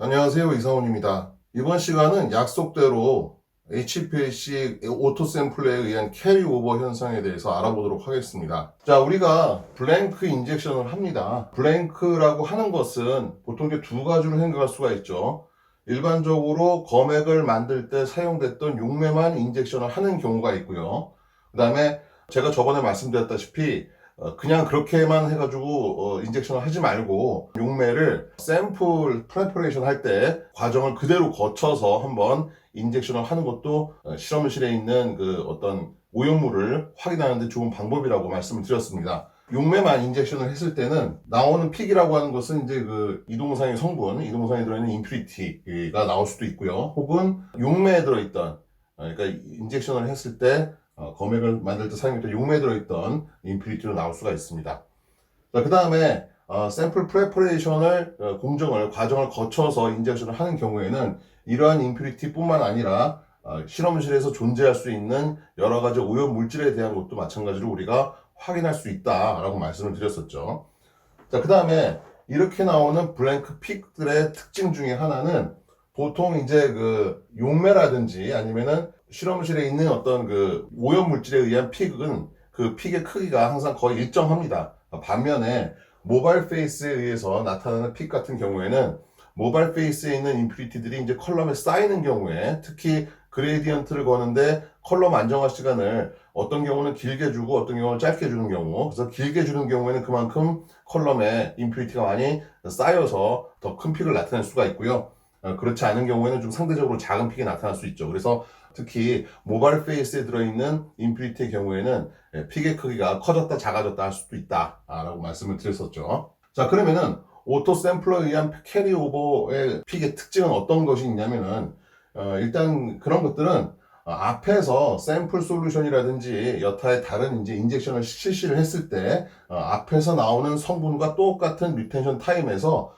안녕하세요. 이상훈입니다. 이번 시간은 약속대로 HPLC 오토 샘플에 의한 캐리오버 현상에 대해서 알아보도록 하겠습니다. 자, 우리가 블랭크 인젝션을 합니다. 블랭크라고 하는 것은 보통 이제 두 가지로 생각할 수가 있죠. 일반적으로 검액을 만들 때 사용됐던 용매만 인젝션을 하는 경우가 있고요. 그 다음에 제가 저번에 말씀드렸다시피 그냥 그렇게만 해가지고 인젝션을 하지 말고 용매를 샘플 프레퍼레이션 할 때 과정을 그대로 거쳐서 한번 인젝션을 하는 것도 실험실에 있는 그 어떤 오염물을 확인하는 데 좋은 방법이라고 말씀을 드렸습니다. 용매만 인젝션을 했을 때는 나오는 픽이라고 하는 것은 이제 그 이동상의 성분, 이동상에 들어있는 임퓨리티가 나올 수도 있고요. 혹은 용매에 들어있던 그러니까 인젝션을 했을 때 검액을 만들 때 사용했던 용매에 들어있던 임퓨리티로 나올 수가 있습니다. 그 다음에 샘플 프레퍼레이션을 공정을 과정을 거쳐서 인젝션을 하는 경우에는 이러한 임퓨리티 뿐만 아니라 실험실에서 존재할 수 있는 여러 가지 오염 물질에 대한 것도 마찬가지로 우리가 확인할 수 있다라고 말씀을 드렸었죠. 자, 그 다음에 이렇게 나오는 블랭크 픽들의 특징 중에 하나는 보통 이제 그 용매라든지 아니면은 실험실에 있는 어떤 그 오염 물질에 의한 픽은 그 픽의 크기가 항상 거의 일정합니다. 반면에 모바일 페이스에 의해서 나타나는 픽 같은 경우에는 모바일 페이스에 있는 임퓨리티들이 이제 컬럼에 쌓이는 경우에 특히 그레이디언트를 거는데 컬럼 안정화 시간을 어떤 경우는 길게 주고 어떤 경우는 짧게 주는 경우, 그래서 길게 주는 경우에는 그만큼 컬럼에 임퓨리티가 많이 쌓여서 더 큰 픽을 나타낼 수가 있고요. 그렇지 않은 경우에는 좀 상대적으로 작은 픽이 나타날 수 있죠. 그래서 특히 모바일 페이스에 들어있는 임퓨리티의 경우에는 픽의 크기가 커졌다 작아졌다 할 수도 있다라고 말씀을 드렸었죠. 자, 그러면은 오토 샘플러에 의한 캐리오버의 픽의 특징은 어떤 것이 있냐면은 일단 그런 것들은 앞에서 샘플 솔루션이라든지 여타의 다른 이제 인젝션을 실시를 했을 때 앞에서 나오는 성분과 똑같은 리텐션 타임에서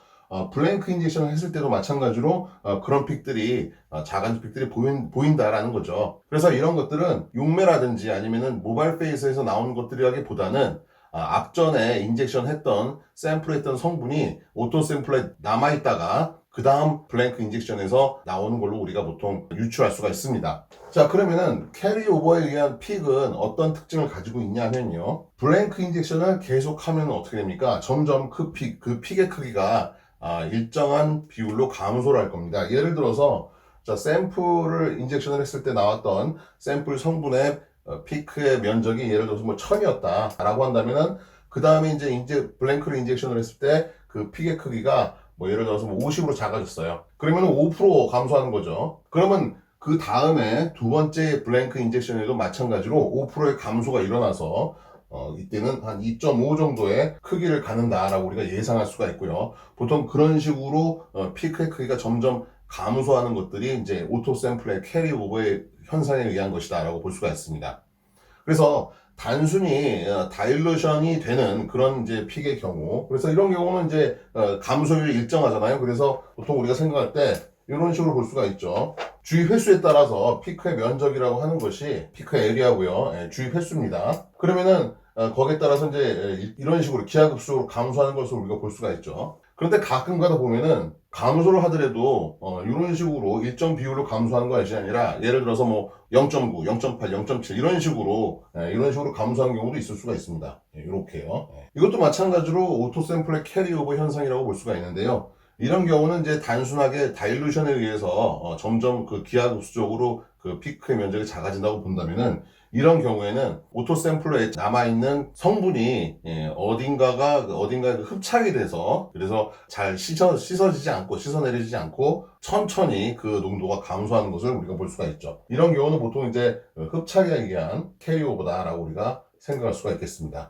블랭크 인젝션을 했을 때도 마찬가지로 그런 픽들이 작은 픽들이 보인다라는 거죠. 그래서 이런 것들은 용매라든지 아니면은 모바일 페이스에서 나오는 것들이라기보다는 앞전에 인젝션 했던 샘플 했던 성분이 오토 샘플에 남아있다가 그 다음 블랭크 인젝션에서 나오는 걸로 우리가 보통 유추할 수가 있습니다. 자, 그러면은 캐리오버에 의한 픽은 어떤 특징을 가지고 있냐면요. 블랭크 인젝션을 계속하면 어떻게 됩니까? 점점 그 픽의 크기가 일정한 비율로 감소를 할 겁니다. 예를 들어서 자, 샘플을 인젝션을 했을 때 나왔던 샘플 성분의 피크의 면적이 예를 들어서 뭐 1000이었다라고 한다면은 그 다음에 이제 블랭크를 인젝션을 했을 때 그 픽의 크기가 뭐 예를 들어서 뭐 50으로 작아졌어요. 그러면 5% 감소하는 거죠. 그러면 그 다음에 두 번째 블랭크 인젝션에도 마찬가지로 5%의 감소가 일어나서 이때는 한 2.5 정도의 크기를 갖는다라고 우리가 예상할 수가 있고요. 보통 그런 식으로 피크의 크기가 점점 감소하는 것들이 이제 오토 샘플의 캐리오버의 현상에 의한 것이다라고 볼 수가 있습니다. 그래서 단순히 다일루션이 되는 그런 이제 픽의 경우, 그래서 이런 경우는 이제 감소율이 일정하잖아요. 그래서 보통 우리가 생각할 때 이런 식으로 볼 수가 있죠. 주입 횟수에 따라서 피크의 면적이라고 하는 것이 피크 에리아고요. 주입 횟수입니다. 그러면은 거기에 따라서 이제 이런 식으로 기하급수로 감소하는 것을 우리가 볼 수가 있죠. 그런데 가끔 가다 보면은 감소를 하더라도 이런 식으로 일정 비율로 감소하는 것이 아니라 예를 들어서 뭐 0.9, 0.8, 0.7 이런 식으로 감소하는 경우도 있을 수가 있습니다. 이렇게요. 이것도 마찬가지로 오토 샘플의 캐리오버 현상이라고 볼 수가 있는데요. 이런 경우는 이제 단순하게 다일루션에 의해서 점점 그 기하급수적으로 그 피크의 면적이 작아진다고 본다면은 이런 경우에는 오토 샘플러에 남아있는 성분이 어딘가에 흡착이 돼서 그래서 잘 씻어지지 않고 씻어내리지 않고 천천히 그 농도가 감소하는 것을 우리가 볼 수가 있죠. 이런 경우는 보통 이제 흡착에 의한 캐리오버다라고 우리가 생각할 수가 있겠습니다.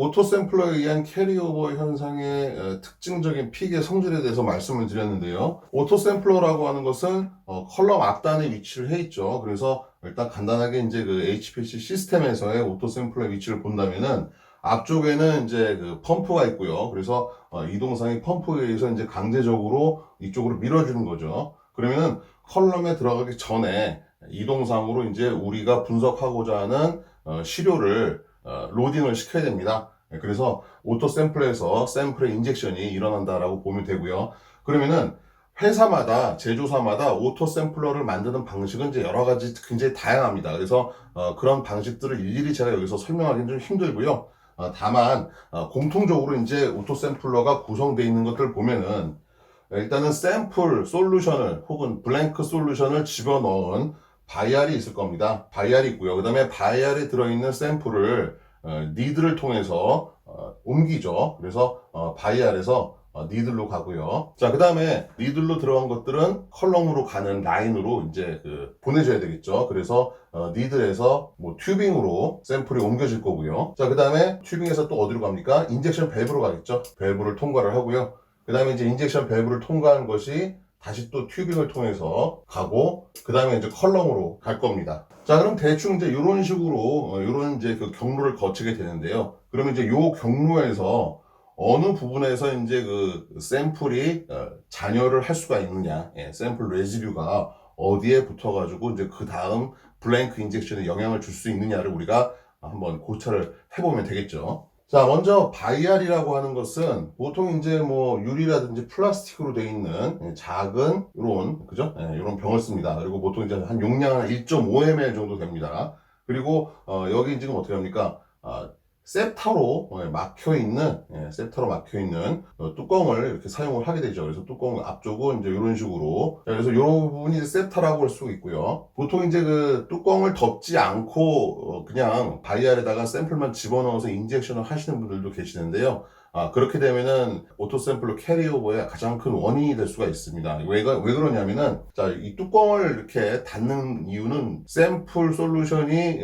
오토 샘플러에 의한 캐리오버 현상의 특징적인 픽의 성질에 대해서 말씀을 드렸는데요. 오토 샘플러라고 하는 것은 컬럼 앞단에 위치를 해 있죠. 그래서 일단 간단하게 이제 그 HPLC 시스템에서의 오토 샘플러의 위치를 본다면은 앞쪽에는 이제 그 펌프가 있고요. 그래서 이동상의 펌프에 의해서 이제 강제적으로 이쪽으로 밀어주는 거죠. 그러면은 컬럼에 들어가기 전에 이동상으로 이제 우리가 분석하고자 하는 시료를 로딩을 시켜야 됩니다. 그래서 오토 샘플에서 샘플의 인젝션이 일어난다라고 보면 되고요. 그러면은 회사마다, 제조사마다 오토 샘플러를 만드는 방식은 이제 여러 가지 굉장히 다양합니다. 그래서 그런 방식들을 일일이 제가 여기서 설명하기는 좀 힘들고요. 다만 공통적으로 이제 오토 샘플러가 구성되어 있는 것들 보면은 일단은 샘플 솔루션을 혹은 블랭크 솔루션을 집어넣은 바이알이 있을 겁니다. 바이알이 있고요. 그 다음에 바이알에 들어있는 샘플을 니들을 통해서 옮기죠. 그래서 바이알에서 니들로 가고요. 자, 그 다음에 니들로 들어간 것들은 컬럼으로 가는 라인으로 이제 보내줘야 되겠죠. 그래서 니들에서 뭐 튜빙으로 샘플이 옮겨질 거고요. 자, 그 다음에 튜빙에서 또 어디로 갑니까? 인젝션 밸브로 가겠죠. 밸브를 통과를 하고요. 그 다음에 이제 인젝션 밸브를 통과한 것이 다시 또 튜빙을 통해서 가고, 그 다음에 이제 컬럼으로 갈 겁니다. 자, 그럼 대충 이제 이런 식으로, 이런 이제 그 경로를 거치게 되는데요. 그러면 이제 요 경로에서 어느 부분에서 이제 그 샘플이 잔여를 할 수가 있느냐, 샘플 레지듀가 어디에 붙어가지고 이제 그 다음 블랭크 인젝션에 영향을 줄 수 있느냐를 우리가 한번 고찰을 해보면 되겠죠. 자, 먼저 바이알이라고 하는 것은 보통 이제 뭐 유리라든지 플라스틱으로 되어 있는 작은 이런 그죠? 이런 병을 씁니다. 그리고 보통 이제 한 용량은 1.5ml 정도 됩니다. 그리고 여기 지금 어떻게 합니까? 셉타로 막혀 있는 셉타로 막혀 있는 뚜껑을 이렇게 사용을 하게 되죠. 그래서 뚜껑 앞쪽은 이제 이런 식으로, 그래서 이 부분이 이제 셉타라고 할 수 있고요. 보통 이제 그 뚜껑을 덮지 않고 그냥 바이알에다가 샘플만 집어넣어서 인젝션을 하시는 분들도 계시는데요. 그렇게 되면은 오토 샘플로 캐리오버의 가장 큰 원인이 될 수가 있습니다. 왜 그러냐면은, 자, 이 뚜껑을 이렇게 닫는 이유는 샘플 솔루션이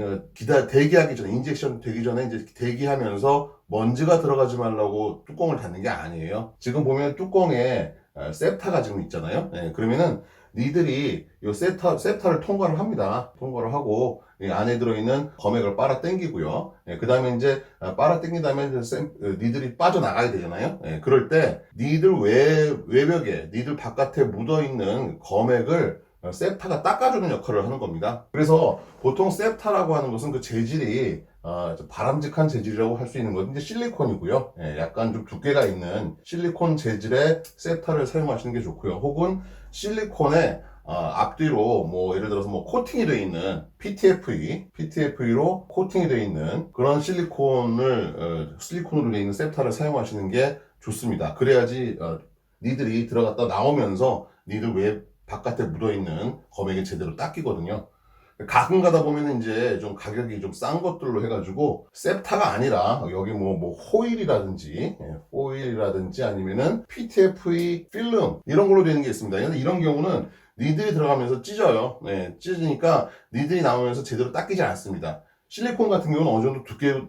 대기하기 전에, 인젝션 되기 전에 이제 대기하면서 먼지가 들어가지 말라고 뚜껑을 닫는 게 아니에요. 지금 보면 뚜껑에 셉타가 지금 있잖아요. 그러면은 니들이 이 셉타를 통과를 합니다. 통과를 하고 이 안에 들어있는 검액을 빨아 당기고요. 그 다음에 이제 빨아 당긴 다음에 니들이 빠져나가야 되잖아요. 그럴 때 니들 외벽에, 니들 바깥에 묻어있는 검액을 셉타가 닦아주는 역할을 하는 겁니다. 그래서 보통 셉타라고 하는 것은 그 재질이 바람직한 재질이라고 할 수 있는 것은 이제 실리콘이고요. 약간 좀 두께가 있는 실리콘 재질의 셉타를 사용하시는 게 좋고요. 혹은 실리콘에 앞뒤로 뭐 예를 들어서 뭐 코팅이 되어 있는 PTFE로 코팅이 되어 있는 그런 실리콘으로 되어 있는 셉타를 사용하시는 게 좋습니다. 그래야지 니들이 들어갔다 나오면서 니들 바깥에 묻어있는 검액이 제대로 닦이거든요. 가끔 가다 보면 이제 좀 가격이 좀 싼 것들로 해가지고 셉타가 아니라 여기 뭐 호일이라든지 아니면은 PTFE 필름 이런 걸로 되는 게 있습니다. 근데 이런 경우는 니들이 들어가면서 찢어요. 찢으니까 니들이 나오면서 제대로 닦이지 않습니다. 실리콘 같은 경우는 어느 정도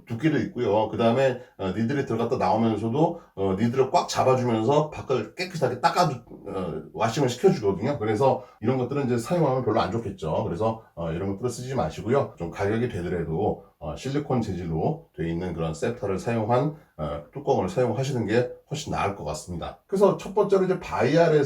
두께도 있고요. 그 다음에 니들이 들어갔다 나오면서도 니들을 꽉 잡아주면서 바깥을 깨끗하게 와싱을 시켜주거든요. 그래서 이런 것들은 이제 사용하면 별로 안 좋겠죠. 그래서 이런 것들을 쓰지 마시고요. 좀 가격이 되더라도 실리콘 재질로 되어 있는 그런 셉타를 사용한 뚜껑을 사용하시는 게 훨씬 나을 것 같습니다. 그래서 첫 번째로 이제 바이알에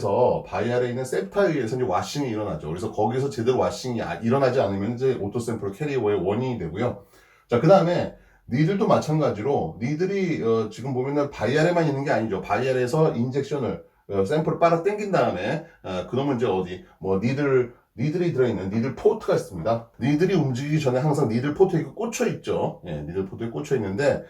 있는 셉타에 의해서 이제 와싱이 일어나죠. 그래서 거기서 제대로 와싱이 일어나지 않으면 이제 오토 샘플 캐리어의 원인이 되고요. 자, 그 다음에 니들도 마찬가지로 니들이 지금 보면은 바이알에만 있는 게 아니죠. 바이알에서 인젝션을 샘플을 빨아 당긴 다음에 그러면 이제 니들이 들어있는 니들 포트가 있습니다. 니들이 움직이기 전에 항상 니들 포트에 꽂혀 있죠. 니들 포트에 꽂혀 있는데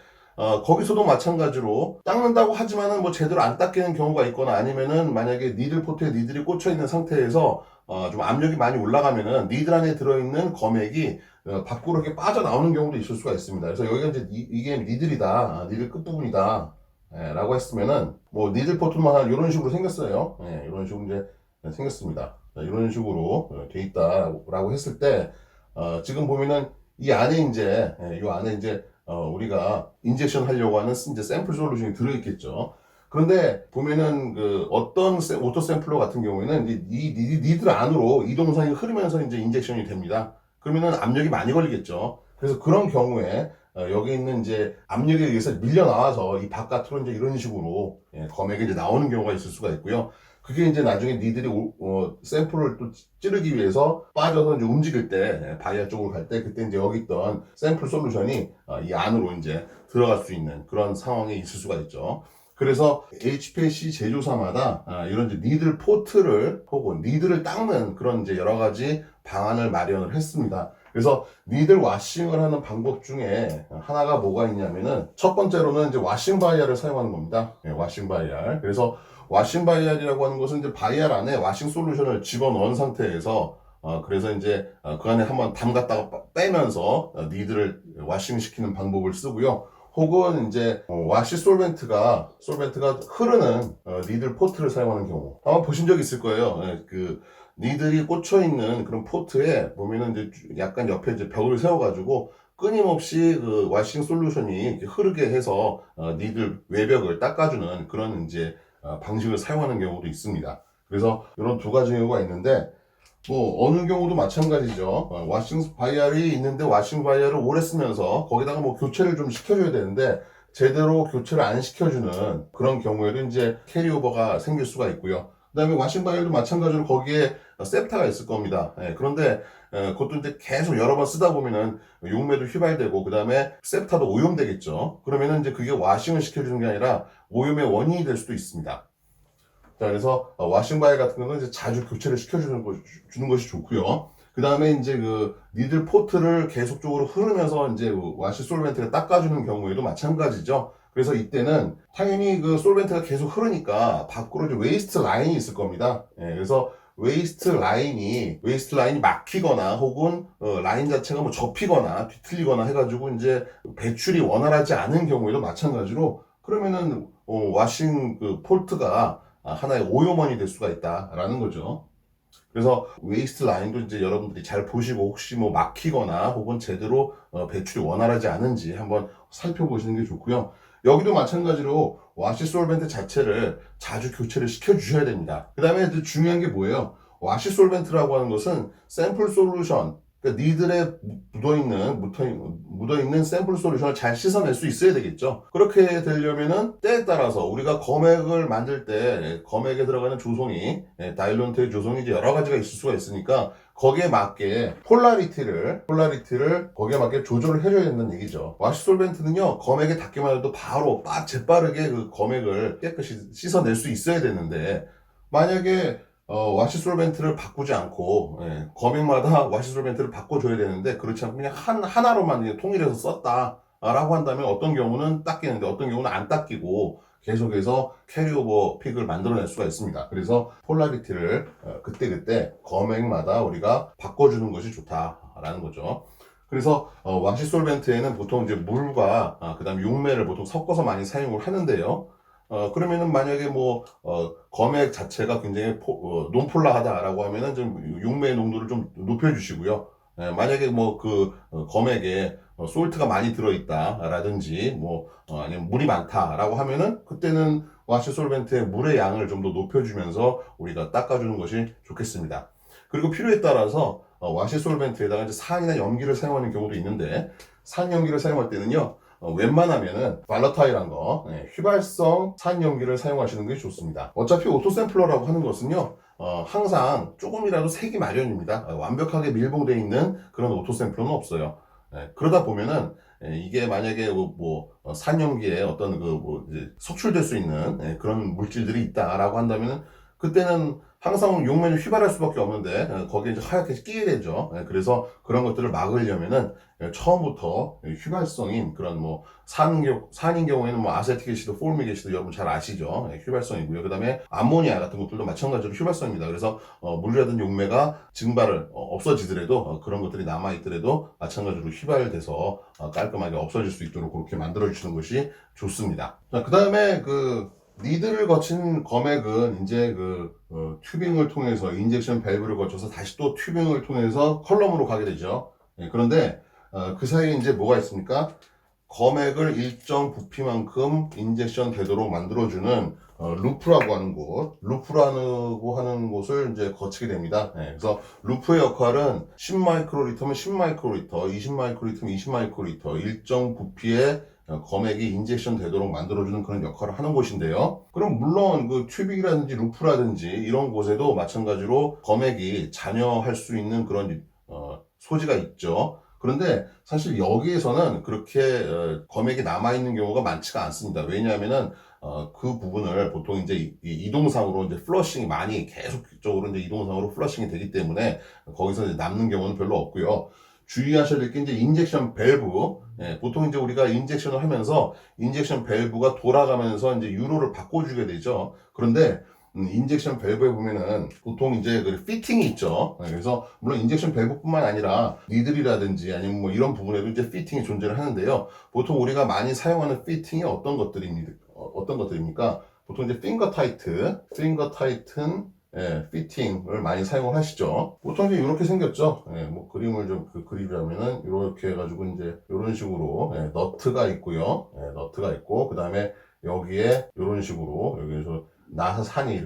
거기서도 마찬가지로 닦는다고 하지만은 뭐 제대로 안 닦이는 경우가 있거나 아니면은 만약에 니들 포트에 니들이 꽂혀 있는 상태에서 좀 압력이 많이 올라가면은 니들 안에 들어있는 검액이 밖으로 이렇게 빠져나오는 경우도 있을 수가 있습니다. 그래서 여기가 이제 이게 니들이다, 니들 끝부분이다 라고 했으면은 뭐 니들 포트만 이런 식으로 생겼어요. 이런 식으로 이제 생겼습니다. 이런 식으로 돼 있다라고 했을 때 지금 보면은 이 안에 이제 우리가 인젝션 하려고 하는 이제 샘플 솔루션이 들어있겠죠. 그런데 보면은 어떤 오토 샘플러 같은 경우에는 니들 안으로 이동상이 흐르면서 이제 인젝션이 됩니다. 그러면은 압력이 많이 걸리겠죠. 그래서 그런 경우에 여기 있는 이제 압력에 의해서 밀려 나와서 이 바깥으로 이제 이런 식으로 검액이 이제 나오는 경우가 있을 수가 있고요. 그게 이제 나중에 니들이 샘플을 또 찌르기 위해서 빠져서 이제 움직일 때, 바이알 쪽으로 갈 때, 그때 이제 여기 있던 샘플 솔루션이 이 안으로 이제 들어갈 수 있는 그런 상황이 있을 수가 있죠. 그래서 HPLC 제조사마다 이런 이제 니들 포트를 혹은 니들을 닦는 그런 이제 여러 가지 방안을 마련을 했습니다. 그래서 니들 와싱을 하는 방법 중에 하나가 뭐가 있냐면은 첫 번째로는 이제 와싱 바이알을 사용하는 겁니다. 와싱 바이알. 그래서 와싱 바이알이라고 하는 것은 이제 바이알 안에 와싱 솔루션을 집어넣은 상태에서 그래서 이제 그 안에 한번 담갔다가 빼면서 니들을 와싱 시키는 방법을 쓰고요. 혹은 이제 와시 솔벤트가 흐르는 니들 포트를 사용하는 경우 아마 보신 적 있을 거예요. 그 니들이 꽂혀 있는 그런 포트에 보면은 이제 약간 옆에 이제 벽을 세워가지고 끊임없이 그 와싱 솔루션이 이렇게 흐르게 해서 니들 외벽을 닦아주는 그런 이제 방식을 사용하는 경우도 있습니다. 그래서 이런 두 가지 경우가 있는데 뭐 어느 경우도 마찬가지죠. 와싱 바이알이 있는데 와싱 바이알을 오래 쓰면서 거기다가 뭐 교체를 좀 시켜줘야 되는데 제대로 교체를 안 시켜주는 그런 경우에도 이제 캐리오버가 생길 수가 있고요. 그 다음에 와싱 바이알도 마찬가지로 거기에 셉타가 있을 겁니다. 그런데 그것도 이제 계속 여러 번 쓰다 보면은 용매도 휘발되고 그 다음에 셉타도 오염되겠죠. 그러면은 이제 그게 와싱을 시켜주는 게 아니라 오염의 원인이 될 수도 있습니다. 자, 그래서 와싱 바이알 같은 경우는 이제 자주 교체를 주는 것이 좋고요. 그 다음에 이제 그 니들 포트를 계속적으로 흐르면서 이제 와시 솔벤트가 닦아주는 경우에도 마찬가지죠. 그래서 이때는 당연히 그 솔벤트가 계속 흐르니까 밖으로 이제 웨이스트 라인이 있을 겁니다. 그래서 웨이스트 라인이 막히거나 혹은 라인 자체가 뭐 접히거나 뒤틀리거나 해가지고 이제 배출이 원활하지 않은 경우에도 마찬가지로 그러면은 와싱 그 폴트가 하나의 오염원이 될 수가 있다라는 거죠. 그래서 웨이스트 라인도 이제 여러분들이 잘 보시고 혹시 뭐 막히거나 혹은 제대로 배출이 원활하지 않은지 한번 살펴보시는 게 좋고요. 여기도 마찬가지로 와시 솔벤트 자체를 자주 교체를 시켜 주셔야 됩니다. 그 다음에 중요한 게 뭐예요? 와시 솔벤트라고 하는 것은 샘플 솔루션, 그러니까 니들의 묻어있는 샘플 솔루션을 잘 씻어낼 수 있어야 되겠죠. 그렇게 되려면은 때에 따라서 우리가 검액을 만들 때 검액에 들어가는 조성이 다일론트의 조성이 이제 여러 가지가 있을 수가 있으니까 거기에 맞게 폴라리티를 거기에 맞게 조절을 해줘야 된다는 얘기죠. 와시 솔벤트는요 검액에 닿기만 해도 바로 재빠르게 그 검액을 깨끗이 씻어낼 수 있어야 되는데 만약에 와시 솔벤트를 바꾸지 않고 검액마다 와시 솔벤트를 바꿔줘야 되는데 그렇지 않고 그냥 하나로만 그냥 통일해서 썼다라고 한다면 어떤 경우는 닦이는데 어떤 경우는 안 닦이고 계속해서 캐리오버 픽을 만들어낼 수가 있습니다. 그래서 폴라리티를 그때그때 검액마다 우리가 바꿔주는 것이 좋다라는 거죠. 그래서 와시 솔벤트에는 보통 이제 물과 그다음 용매를 보통 섞어서 많이 사용을 하는데요. 그러면은 만약에 검액 자체가 굉장히 논폴라하다라고 하면은 좀 용매의 농도를 좀 높여주시고요. 만약에 검액에 솔트가 많이 들어있다라든지 아니면 물이 많다라고 하면은 그때는 와시 솔벤트의 물의 양을 좀 더 높여주면서 우리가 닦아주는 것이 좋겠습니다. 그리고 필요에 따라서 와시 솔벤트에다가 이제 산이나 염기를 사용하는 경우도 있는데 산 염기를 사용할 때는요. 웬만하면은 발라타일한 거, 휘발성 산염기를 사용하시는 게 좋습니다. 어차피 오토샘플러라고 하는 것은요, 항상 조금이라도 색이 마련입니다. 완벽하게 밀봉되어 있는 그런 오토샘플러는 없어요. 그러다 보면은 이게 만약에 산염기에 어떤 이제 석출될 수 있는 그런 물질들이 있다라고 한다면은 그때는 항상 용매를 휘발할 수밖에 없는데 거기에 이제 하얗게 끼게 되죠. 그래서 그런 것들을 막으려면은 처음부터 휘발성인 그런 산인 경우에는 아세틱 애시드, 폴믹 애시드 여러분 잘 아시죠? 휘발성이고요. 그다음에 암모니아 같은 것들도 마찬가지로 휘발성입니다. 그래서 물이라든 용매가 증발을 없어지더라도 그런 것들이 남아 있더라도 마찬가지로 휘발돼서 깔끔하게 없어질 수 있도록 그렇게 만들어 주시는 것이 좋습니다. 자, 그다음에 니들을 거친 검액은 이제 튜빙을 통해서 인젝션 밸브를 거쳐서 다시 또 튜빙을 통해서 컬럼으로 가게 되죠. 그런데 그 사이에 이제 뭐가 있습니까? 검액을 일정 부피만큼 인젝션 되도록 만들어주는 루프라고 하는 곳을 이제 거치게 됩니다. 그래서 루프의 역할은 10마이크로리터면 10마이크로리터, 20마이크로리터면 20마이크로리터 일정 부피의 검액이 인젝션 되도록 만들어주는 그런 역할을 하는 곳인데요. 그럼 물론 튜빙이라든지 루프라든지 이런 곳에도 마찬가지로 검액이 잔여할 수 있는 그런 소지가 있죠. 그런데 사실 여기에서는 그렇게 검액이 남아있는 경우가 많지가 않습니다. 왜냐하면은 그 부분을 보통 이제 이동상으로 이제 플러싱이 많이 계속적으로 이제 이동상으로 플러싱이 되기 때문에 거기서 이제 남는 경우는 별로 없고요. 주의하셔야 될 게 이제 인젝션 밸브. 보통 이제 우리가 인젝션을 하면서 인젝션 밸브가 돌아가면서 이제 유로를 바꿔주게 되죠. 그런데 인젝션 밸브에 보면은 보통 이제 그 피팅이 있죠. 그래서 물론 인젝션 밸브뿐만 아니라 니들이라든지 아니면 뭐 이런 부분에도 이제 피팅이 존재를 하는데요. 보통 우리가 많이 사용하는 피팅이 어떤 것들입니까? 보통 이제 핑거 타이튼 피팅을 많이 사용을 하시죠. 보통 이제 이렇게 생겼죠. 뭐 그림을 좀 그리자면은 이렇게 해가지고 이제 이런 식으로 너트가 있고요. 너트가 있고 그 다음에 여기에 이런 식으로 여기에서 나사산이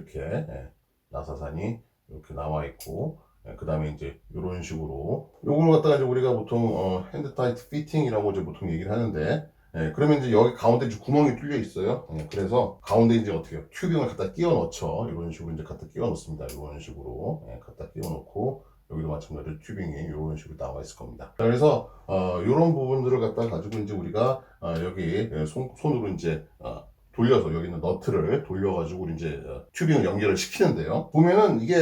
나사산이 이렇게 나와 있고, 그 다음에 이제 이런 식으로 요걸 갖다가 이제 우리가 보통 핸드 타이트 피팅이라고 이제 보통 얘기를 하는데, 그러면 이제 여기 가운데 이제 구멍이 뚫려 있어요. 그래서 가운데 이제 어떻게 해요? 튜빙을 갖다 끼워 넣죠. 이런 식으로 이제 갖다 끼워 넣습니다. 이런 식으로 갖다 끼워 넣고, 여기도 마찬가지로 튜빙이 이런 식으로 나와 있을 겁니다. 그래서 이런 부분들을 갖다 가지고 이제 우리가 여기 손으로 이제 돌려서 여기 있는 너트를 돌려가지고 이제 튜빙을 연결을 시키는데요. 보면은 이게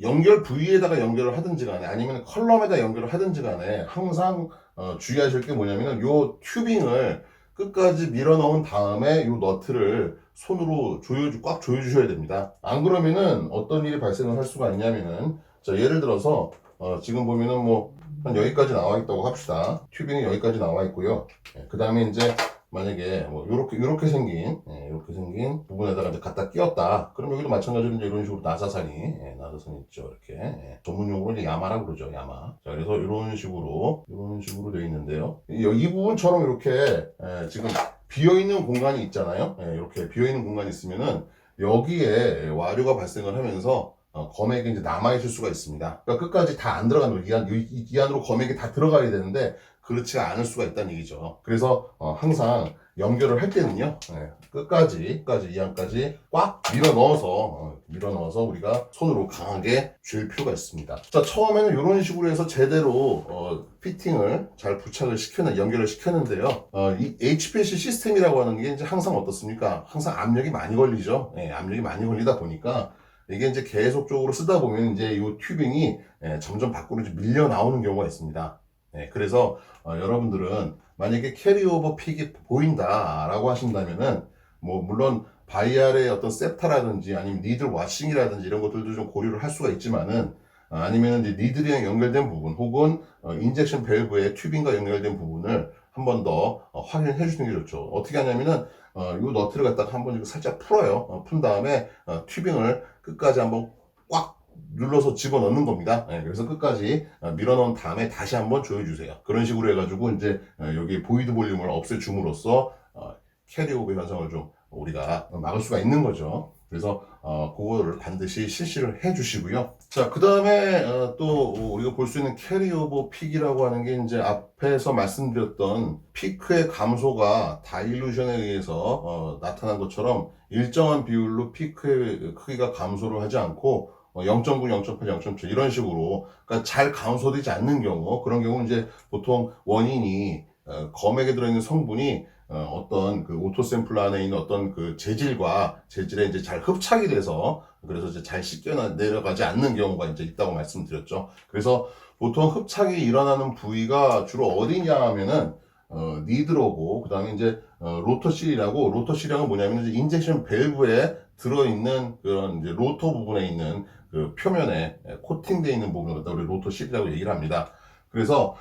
연결 부위에다가 연결을 하든지 간에 아니면 컬럼에다 연결을 하든지 간에 항상 주의하실 게 뭐냐면은 요 튜빙을 끝까지 밀어 넣은 다음에 요 너트를 손으로 꽉 조여주셔야 됩니다. 안 그러면은 어떤 일이 발생을 할 수가 있냐면은, 자, 예를 들어서 지금 보면은 뭐 한 여기까지 나와 있다고 합시다. 튜빙이 여기까지 나와 있고요. 그 다음에 이제 만약에 뭐 요렇게 생긴 부분에다가 이제 갖다 끼웠다. 그럼 여기도 마찬가지로 이제 이런 식으로 나사산이 있죠. 이렇게 전문 용어로 이제 야마라고 그러죠. 야마. 자, 그래서 이런 식으로 되어 있는데요. 이 부분처럼 이렇게 지금 비어 있는 공간이 있잖아요. 이렇게 비어 있는 공간이 있으면은 여기에 와류가 발생을 하면서 검액이 이제 남아있을 수가 있습니다. 그러니까 끝까지 다 안 들어가는 거예요. 이 안으로 검액이 다 들어가야 되는데 그렇지가 않을 수가 있다는 얘기죠. 그래서 항상 연결을 할 때는요, 끝까지 이 안까지 꽉 밀어 넣어서 우리가 손으로 강하게 쥘 필요가 있습니다. 자, 처음에는 이런 식으로 해서 제대로 피팅을 잘 연결을 시켰는데요. 이 HPLC 시스템이라고 하는 게 이제 항상 어떻습니까? 항상 압력이 많이 걸리죠. 압력이 많이 걸리다 보니까 이게 이제 계속적으로 쓰다 보면 이제 이 튜빙이 점점 밖으로 이제 밀려 나오는 경우가 있습니다. 그래서 여러분들은 만약에 캐리오버 픽이 보인다라고 하신다면은 뭐 물론 바이알의 어떤 셉타라든지 아니면 니들 와싱이라든지 이런 것들도 좀 고려를 할 수가 있지만은, 아니면 이제 니들이랑 연결된 부분 혹은 인젝션 밸브의 튜빙과 연결된 부분을 한 번 더 확인해 주시는 게 좋죠. 어떻게 하냐면은 이 너트를 갖다가 한번 살짝 풀어요. 푼 다음에 튜빙을 끝까지 한번 꽉 눌러서 집어넣는 겁니다. 그래서 끝까지 밀어 넣은 다음에 다시 한번 조여주세요. 그런 식으로 해가지고 이제 여기 보이드 볼륨을 없애줌으로써 캐리오버 현상을 좀 우리가 막을 수가 있는 거죠. 그래서 그거를 반드시 실시를 해 주시고요. 자, 그 다음에 또 우리가 볼 수 있는 캐리오버 픽이라고 하는 게 이제 앞에서 말씀드렸던 피크의 감소가 다일루션에 의해서 나타난 것처럼 일정한 비율로 피크의 크기가 감소를 하지 않고 0.9, 0.8, 0.7 이런 식으로, 그러니까 잘 감소되지 않는 경우, 그런 경우는 이제 보통 원인이 검액에 들어있는 성분이 어떤 그 오토 샘플 안에 있는 어떤 그 재질에 이제 잘 흡착이 돼서, 그래서 이제 잘 씻겨 내려가지 않는 경우가 이제 있다고 말씀드렸죠. 그래서 보통 흡착이 일어나는 부위가 주로 어디냐 하면은 니드로고, 그 다음에 이제 로터실이라고 뭐냐면 이제 인젝션 밸브에 들어있는 그런 이제 로터 부분에 있는 그 표면에 코팅되어 있는 부분을 갖다 우리 로터실이라고 얘기를 합니다. 그래서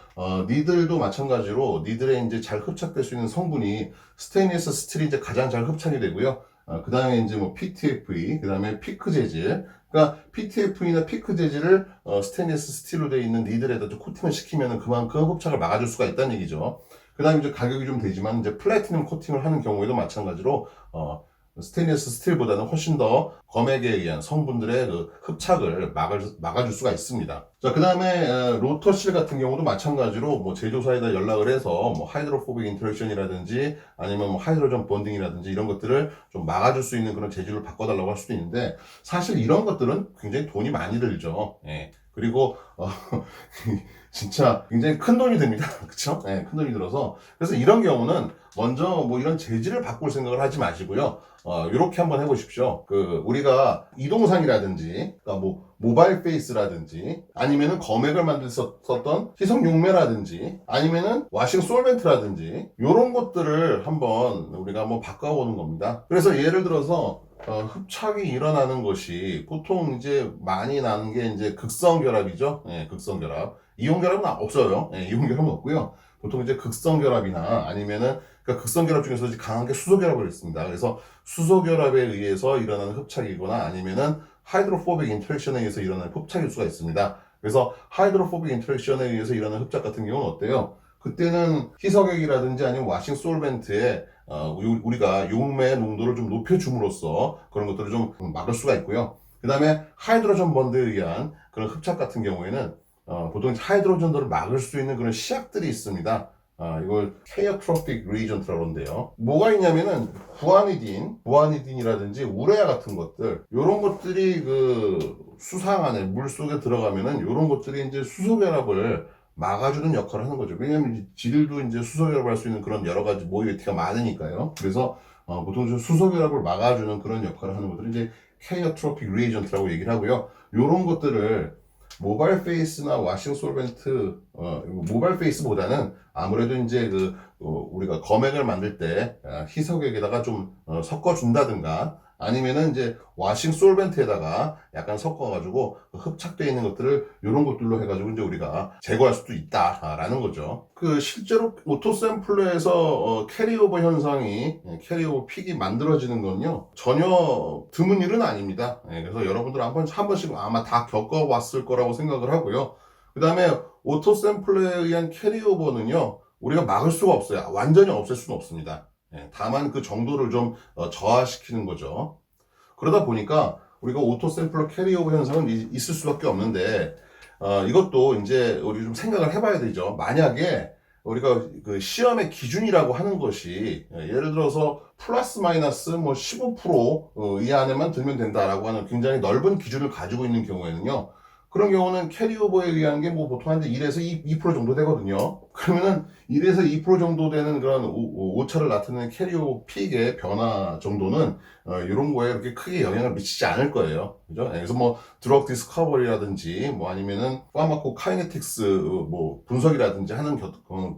니들도 마찬가지로 니들에 이제 잘 흡착될 수 있는 성분이 스테인리스 스틸이 이제 가장 잘 흡착이 되고요. 그 다음에 이제 뭐 PTFE, 그 다음에 피크 재질. 그러니까 PTFE나 피크 재질을 스테인리스 스틸로 되어 있는 니들에다 좀 코팅을 시키면 그만큼 흡착을 막아줄 수가 있다는 얘기죠. 그 다음에 이제 가격이 좀 되지만 이제 플래티넘 코팅을 하는 경우에도 마찬가지로 스테인리스 스틸보다는 훨씬 더 검액에 의한 성분들의 그 흡착을 막아줄 수가 있습니다. 자, 그 다음에 로터실 같은 경우도 마찬가지로 뭐 제조사에다 연락을 해서 뭐 하이드로포빅 인터랙션이라든지 아니면 뭐 하이드로전 본딩이라든지 이런 것들을 좀 막아줄 수 있는 그런 재질로 바꿔달라고 할 수도 있는데, 사실 이런 것들은 굉장히 돈이 많이 들죠. 그리고 진짜 굉장히 큰 돈이 듭니다. 그쵸? 네, 큰 돈이 들어서. 그래서 이런 경우는 먼저 뭐 이런 재질을 바꿀 생각을 하지 마시고요. 이렇게 한번 해보십시오. 우리가 이동상이라든지, 그러니까 뭐, 모바일 페이스라든지, 아니면은 검액을 썼던 희석 용매라든지, 아니면은 와싱 솔벤트라든지, 요런 것들을 한번 우리가 한번 바꿔보는 겁니다. 그래서 예를 들어서, 흡착이 일어나는 것이 보통 이제 많이 나는 게 이제 극성결합이죠. 예, 극성결합. 이온결합은 없어요. 예, 이온결합은 없고요. 보통 이제 극성결합이나 아니면은 그러니까 극성결합 중에서 이제 강한 게 수소결합을 있습니다. 그래서 수소결합에 의해서 일어나는 흡착이거나 아니면은 하이드로포빅 인터랙션에 의해서 일어나는 흡착일 수가 있습니다. 그래서 하이드로포빅 인터랙션에 의해서 일어나는 흡착 같은 경우는 어때요? 그때는 희석액이라든지 아니면 와싱 솔벤트에 우리가 용매의 농도를 좀 높여줌으로써 그런 것들을 좀 막을 수가 있고요. 그 다음에 하이드로전 번드에 의한 그런 흡착 같은 경우에는 보통 하이드로전도를 막을 수 있는 그런 시약들이 있습니다. 이걸 케이어트로픽 리전트라고 하는데요. 뭐가 있냐면은 구아니딘이라든지 우레아 같은 것들, 이런 것들이 그 수상 안에 물 속에 들어가면은 이런 것들이 이제 수소결합을 막아주는 역할을 하는 거죠. 왜냐하면 질도 이제 수소결합할 수 있는 그런 여러 가지 모이에티가 많으니까요. 그래서 보통 수소결합을 막아주는 그런 역할을 하는 것들이 이제 케이어트로픽 리전트라고 얘기를 하고요. 이런 것들을 모바일 페이스나 와싱 솔벤트, 모바일 페이스보다는 아무래도 이제 우리가 검액을 만들 때 희석액에다가 좀 섞어준다든가 아니면은 이제 와싱 솔벤트에다가 약간 섞어가지고 흡착되어 있는 것들을 이런 것들로 해가지고 이제 우리가 제거할 수도 있다라는 거죠. 실제로 오토 샘플러에서 캐리오버 현상이 캐리오버 픽이 만들어지는 건요 전혀 드문 일은 아닙니다. 그래서 여러분들 한 번씩 아마 다 겪어봤을 거라고 생각을 하고요. 그 다음에 오토 샘플러에 의한 캐리오버는요 우리가 막을 수가 없어요. 완전히 없앨 수는 없습니다. 다만 그 정도를 좀 저하시키는 거죠. 그러다 보니까 우리가 오토 샘플러 캐리오버 현상은 있을 수밖에 없는데 이것도 이제 우리 좀 생각을 해봐야 되죠. 만약에 우리가 그 시험의 기준이라고 하는 것이 예를 들어서 플러스 마이너스 뭐 15%이 안에만 들면 된다라고 하는 굉장히 넓은 기준을 가지고 있는 경우에는요. 그런 경우는 캐리오버에 의한 게 뭐 보통 한 1에서 2% 정도 되거든요. 그러면은 1에서 2% 정도 되는 그런 오차를 나타내는 캐리오버 픽의 변화 정도는 이런 거에 그렇게 크게 영향을 미치지 않을 거예요. 그죠? 그래서 뭐 드럭 디스커버리라든지 뭐 아니면은 파마코 카이네틱스 뭐 분석이라든지 하는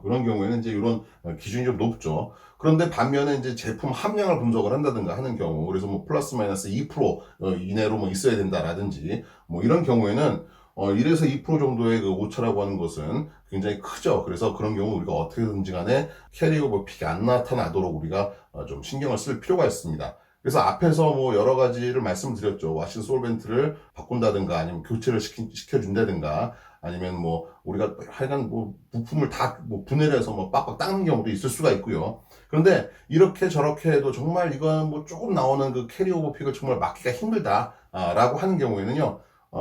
그런 경우에는 이제 이런 기준이 좀 높죠. 그런데 반면에 이제 제품 함량을 분석을 한다든가 하는 경우, 그래서 뭐 플러스 마이너스 2% 이내로 뭐 있어야 된다라든지 뭐 이런 경우에는 1에서 2% 정도의 그 오차라고 하는 것은 굉장히 크죠. 그래서 그런 경우 우리가 어떻게든지 간에 캐리오버 픽이 안 나타나도록 우리가 좀 신경을 쓸 필요가 있습니다. 그래서 앞에서 뭐 여러 가지를 말씀드렸죠. 와싱 솔벤트를 바꾼다든가 아니면 교체를 시켜준다든가 아니면 뭐 우리가 하여간 뭐 부품을 다 뭐 분해를 해서 뭐 빡빡 닦는 경우도 있을 수가 있고요. 그런데 이렇게 저렇게 해도 정말 이건 뭐 조금 나오는 그 캐리오버 픽을 정말 막기가 힘들다라고 하는 경우에는요.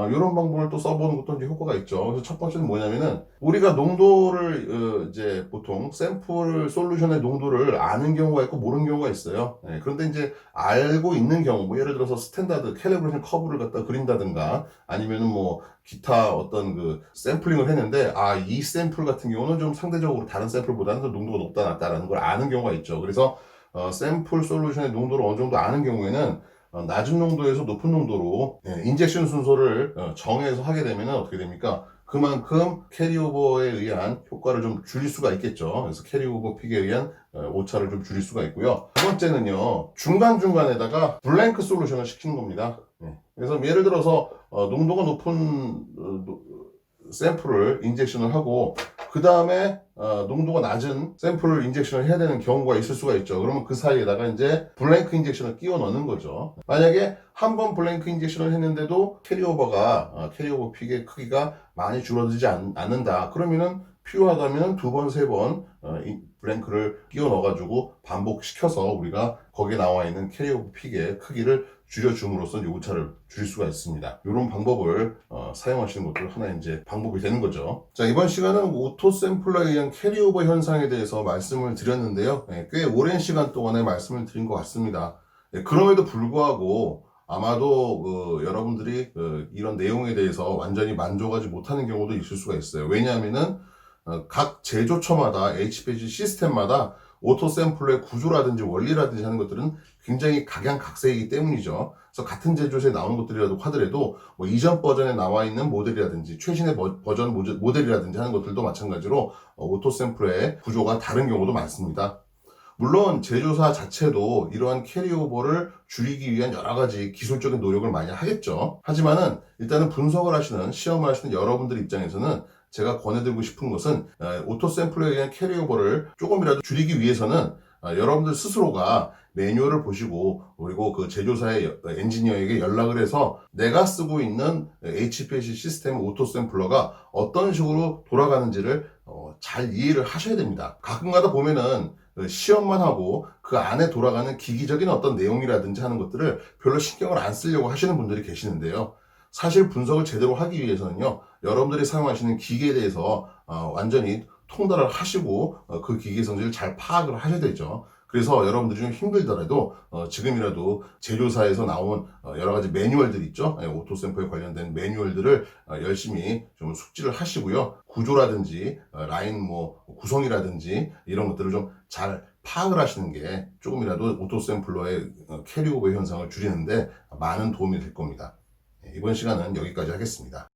이런 방법을 또 써보는 것도 이제 효과가 있죠. 그래서 첫 번째는 뭐냐면은 우리가 농도를 이제 보통 샘플 솔루션의 농도를 아는 경우가 있고 모르는 경우가 있어요. 그런데 이제 알고 있는 경우, 뭐 예를 들어서 스탠다드 캘리브레이션 커브를 갖다 그린다든가 아니면은 뭐 기타 어떤 그 샘플링을 했는데 이 샘플 같은 경우는 좀 상대적으로 다른 샘플보다는 더 농도가 높다 낮다라는 걸 아는 경우가 있죠. 그래서 샘플 솔루션의 농도를 어느 정도 아는 경우에는 낮은 농도에서 높은 농도로 인젝션 순서를 정해서 하게 되면 어떻게 됩니까? 그만큼 캐리오버에 의한 효과를 좀 줄일 수가 있겠죠. 그래서 캐리오버 픽에 의한 오차를 좀 줄일 수가 있고요. 두 번째는요, 중간중간에다가 블랭크 솔루션을 시키는 겁니다. 그래서 예를 들어서 농도가 높은 샘플을 인젝션을 하고 그 다음에 농도가 낮은 샘플을 인젝션을 해야 되는 경우가 있을 수가 있죠. 그러면 그 사이에다가 이제 블랭크 인젝션을 끼워 넣는 거죠. 만약에 한 번 블랭크 인젝션을 했는데도 캐리오버 픽의 크기가 많이 줄어들지 않는다. 그러면은 필요하다면 두 번, 세 번 블랭크를 끼워 넣어가지고 반복시켜서 우리가 거기에 나와 있는 캐리오버 픽의 크기를 줄여줌으로써 오차를 줄일 수가 있습니다. 이런 방법을 사용하시는 것도 하나의 이제 방법이 되는 거죠. 자, 이번 시간은 오토 샘플러에 의한 캐리오버 현상에 대해서 말씀을 드렸는데요. 꽤 오랜 시간 동안에 말씀을 드린 것 같습니다. 그럼에도 불구하고 아마도 여러분들이 이런 내용에 대해서 완전히 만족하지 못하는 경우도 있을 수가 있어요. 왜냐하면은 각 제조처마다 HPLC 시스템마다 오토 샘플러의 구조라든지 원리라든지 하는 것들은 굉장히 각양각색이기 때문이죠. 그래서 같은 제조사에 나오는 것들이라도 하더라도 뭐 이전 버전에 나와 있는 모델이라든지 최신의 버전 모델이라든지 하는 것들도 마찬가지로 오토 샘플러의 구조가 다른 경우도 많습니다. 물론 제조사 자체도 이러한 캐리오버를 줄이기 위한 여러 가지 기술적인 노력을 많이 하겠죠. 하지만은 일단은 분석을 하시는, 시험을 하시는 여러분들 입장에서는 제가 권해드리고 싶은 것은 오토 샘플에 의한 캐리오버를 조금이라도 줄이기 위해서는 여러분들 스스로가 매뉴얼을 보시고 그리고 그 제조사의 엔지니어에게 연락을 해서 내가 쓰고 있는 HPLC 시스템 오토 샘플러가 어떤 식으로 돌아가는지를 잘 이해를 하셔야 됩니다. 가끔가다 보면은 시험만 하고 그 안에 돌아가는 기기적인 어떤 내용이라든지 하는 것들을 별로 신경을 안 쓰려고 하시는 분들이 계시는데요. 사실 분석을 제대로 하기 위해서는요, 여러분들이 사용하시는 기기에 대해서 완전히 통달을 하시고 그 기기 성질을 잘 파악을 하셔야 되죠. 그래서 여러분들이 좀 힘들더라도 지금이라도 제조사에서 나온 여러 가지 매뉴얼들 있죠. 오토 샘플에 관련된 매뉴얼들을 열심히 좀 숙지를 하시고요. 구조라든지 라인 뭐 구성이라든지 이런 것들을 좀 잘 파악을 하시는 게 조금이라도 오토 샘플러의 캐리오버 현상을 줄이는데 많은 도움이 될 겁니다. 이번 시간은 여기까지 하겠습니다.